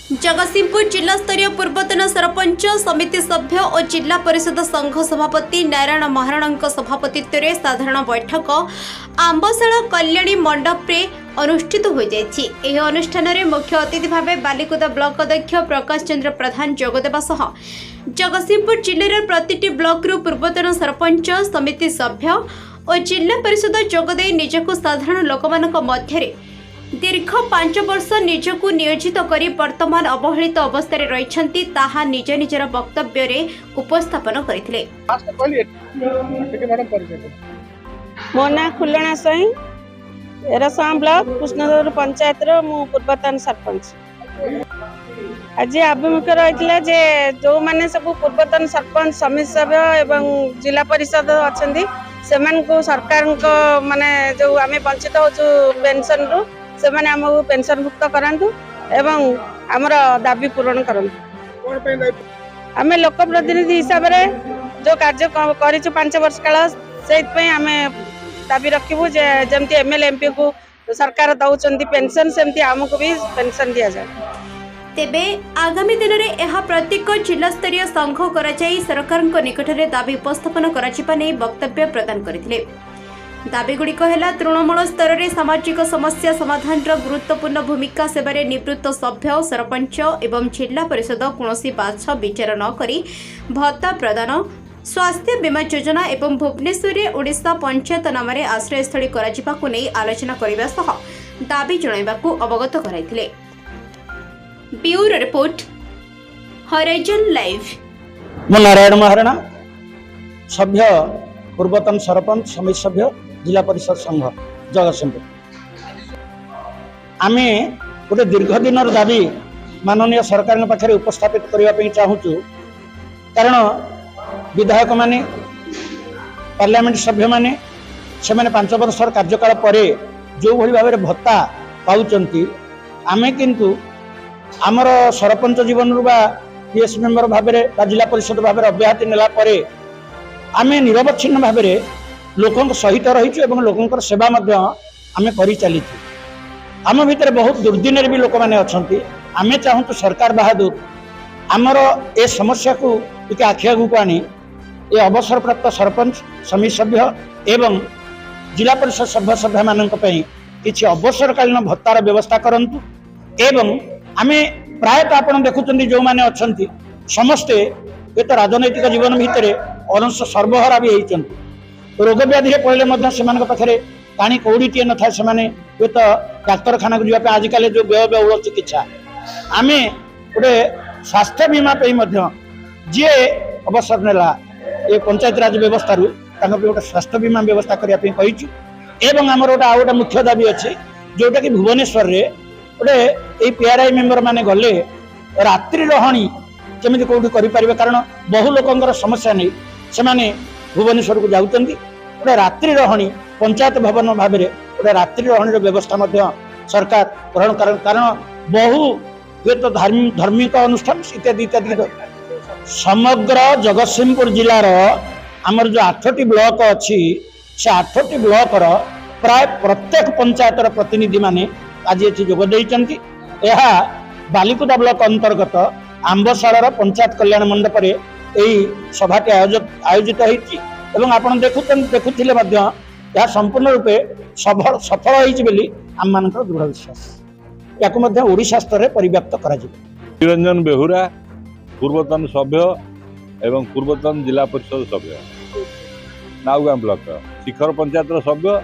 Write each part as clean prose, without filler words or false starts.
जगतसिंहपुर जिला स्तरीय पूर्वतन सरपंच समिति सभ्य और जिला परिषद संघ सभापति नारायण महाराणा सभापतित्व में साधारण बैठक आंबशाला कल्याणी मंडप रे अनुष्ठित हो जायछि। एही अनुष्ठान रे मुख्य अतिथि भाव बालिकुदा ब्लॉक अध्यक्ष प्रकाश चंद्र प्रधान जोगदेवा सह जगतसिंहपुर जिले प्रतिटी ब्लॉक रु पूर्वतन सरपंच समिति सभ्य और जिला परिषद जोगदे निजक साधारण लोकमानक मध्य दीर्घ 5 वर्ष निजकु नियोजित करी वर्तमान अवहेलित अवस्था रही ताहा निज निजर वक्तव्य रे उपस्थापन करथिले। मो ना खुलना सही एरसा ब्लॉक कृष्णदेव पंचायत रो मु पूर्वतन सरपंच। आज अभिमुख रही जे जो माने सब पूर्वतन सरपंच समिति सभ्य एवं जिला परिषद अच्छी से सरकार माने जो आम वंचित हो पेंशन रु से माने हमको पेंशन मुक्त करांतु एवं आमर दाबी पूरण करंतु। आम लोक प्रतिनिधि हिसाब रे जो कार्य करिछु 5 वर्ष काल से आम दाबी रखिबु जे जेमती एमएलए एमपी को सरकार दउचंती पेंशन सेमती हमको भी पेंशन दिया जाए। तेबे आगामी दिन में यह प्रत्येक जिला स्तरीय संघ कराई सरकार निकट में दाबी उपस्थापन कराने वक्तव्य प्रदान करथिले। दाबीगुड़िक है तृणमूल स्तर में सामाजिक समस्या समाधान गुरुत्वपूर्ण भूमिका सेवारे निवृत्त सभ्य सरपंच एवं जिला परिषद कौन बाछ विचार न करी भत्ता प्रदान स्वास्थ्य बीमा योजना एवं भुवनेश्वर ओडिशा पंचायत नाम आश्रयस्थली कर आलोचना करने सह दाबी जणाइबाकू अवगत कराइथिले। Bureau report Horizon Live. मु नारायण महाराणा सभ्य पूर्वतन सरपंच समिति सभ्य जिला परिषद संघ जगतसिंहपुर। आम गोटे दीर्घ दिन दाबी माननीय सरकार पाखे उपस्थापित करने चाहूँ कारण विधायक माने पार्लियामेंट सभ्य माने से 5 वर्ष कार्यकाल पर जो भली भाव भत्ता पाउचंती आमे किंतु आमर सरपंच जीवन बा पीएस मेंबर भाव जिला परिषद भाव अब्याहति नेला परे आमे निरवच्छिन्न भाव लोकों सहित रहीचु एवं लोकों सेवा आमे करि चलीचु। आम भितर बहुत दुर्दिन भी लोक मैंने अच्छा आमे चाहूँ सरकार बहादुर आमर ए समस्या को टिके आखि आगू को आनी ए अवसर प्राप्त सरपंच समिति सभ्य एवं जिला परिषद सभ्य सभ्य मान किसी अवसरकालीन भत्तार व्यवस्था करंतु एवं आमे प्रायतः आप देखुं जो मैंने अच्छा समस्ते ये तो राजनैतिक जीवन भितर अंश सर्वहारा भी होती रोग व्याधि पड़े से पाखे पानी कौड़ीटे न था से तो डाक्तरखाना को जावाई आजिकल जो व्ययबहुल चिकित्सा आम गोटे स्वास्थ्य बीमा जी अवसर नेला ये पंचायत राज व्यवस्था गोटे स्वास्थ्य बीमा व्यवस्था करने एवं आमर गोटे आउ गोटे मुख्य दाबी अच्छी जोटा कि भुवनेश्वर रे गोटे पीआरआई मेंबर माने गले रात्रि रही केमी कौटी करें कारण बहु लोकर समस्या नहीं से भुवनेश्वर को जाऊँ गोटे रात्रि रही पंचायत भवन भाव में गोटे रात्रि रही व्यवस्था सरकार ग्रहण कारण बहु हुए तो धार्मिक अनुष्ठान इत्यादि इत्यादि समग्र जगतसिंहपुर जिलार आमर जो 8टी ब्लॉक अच्छी से 8टी ब्लॉक प्राय प्रत्येक पंचायतर प्रतिनिधि माने आज ये जोगदे बालिकुदा ब्लॉक अंतर्गत आंबशालार पंचायत कल्याण मंडप रे यही सभाटी आयोजित होती आपड़ देखुले संपूर्ण रूपे सफल होती आम मान दृढ़ विश्वास या ओडिशा स्तर में परिव्याप्त कर निरंजन बेहुरा पूर्वतन सभ्य एवं पूर्वतन जिला परिषद सभ्य नाउगाम ब्लॉक शिखर पंचायत सभ्य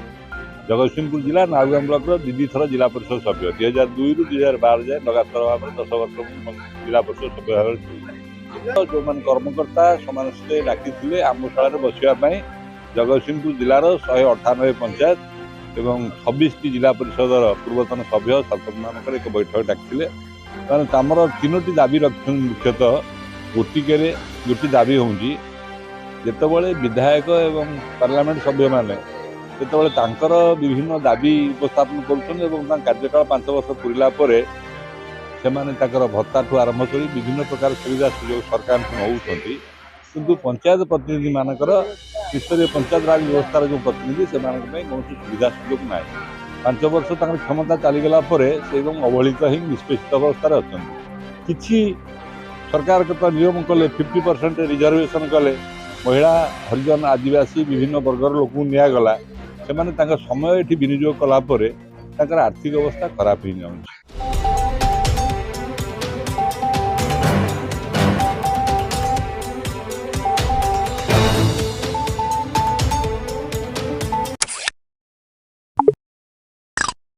जगतसिंहपुर जिला नाउगाम ब्लॉक दीदी थर जिला परिषद सभ्य 2002 रु 2012 जाए लगातार भाव में 10 वर्ष जिला परिषद सभ्य जो मान कर्मकर्ता समस्ते डाकी आंबशाला बसवाई जगतसिंहपुर जिलार 198 पंचायत एवं 26टी जिला परिषद पूर्वतन सभ्य सरपंच मान एक बैठक डाकी आमर 3टी दाबी रखुं मुख्यतः गोटे दाबी हूँ जितेबाला विधायक एवं पार्लियामेंट सभ्य मैंने जितेबाला विभिन्न दाबी उपस्थापन कर कार्यकाल 5 वर्ष पूरा से भत्ता ठू आरंभ कर विभिन्न प्रकार सुविधा सुजोग सरकार नौकरी किंतु पंचायत प्रतिनिधि मानकर स्तरीय पंचायत राज व्यवस्था जो प्रतिनिधि से कौन सुविधा सुजोग ना 5 वर्ष क्षमता चलीगला से अवहेलित ही निष्पेषित अवस्था अच्छा किछि सरकार के तो नियम कले 50% रिजर्वेशन कले महिला हरिजन आदिवासी विभिन्न वर्गर लोक निगला से समय ये विनियोग कलापर आर्थिक अवस्था खराब हो जाऊँ।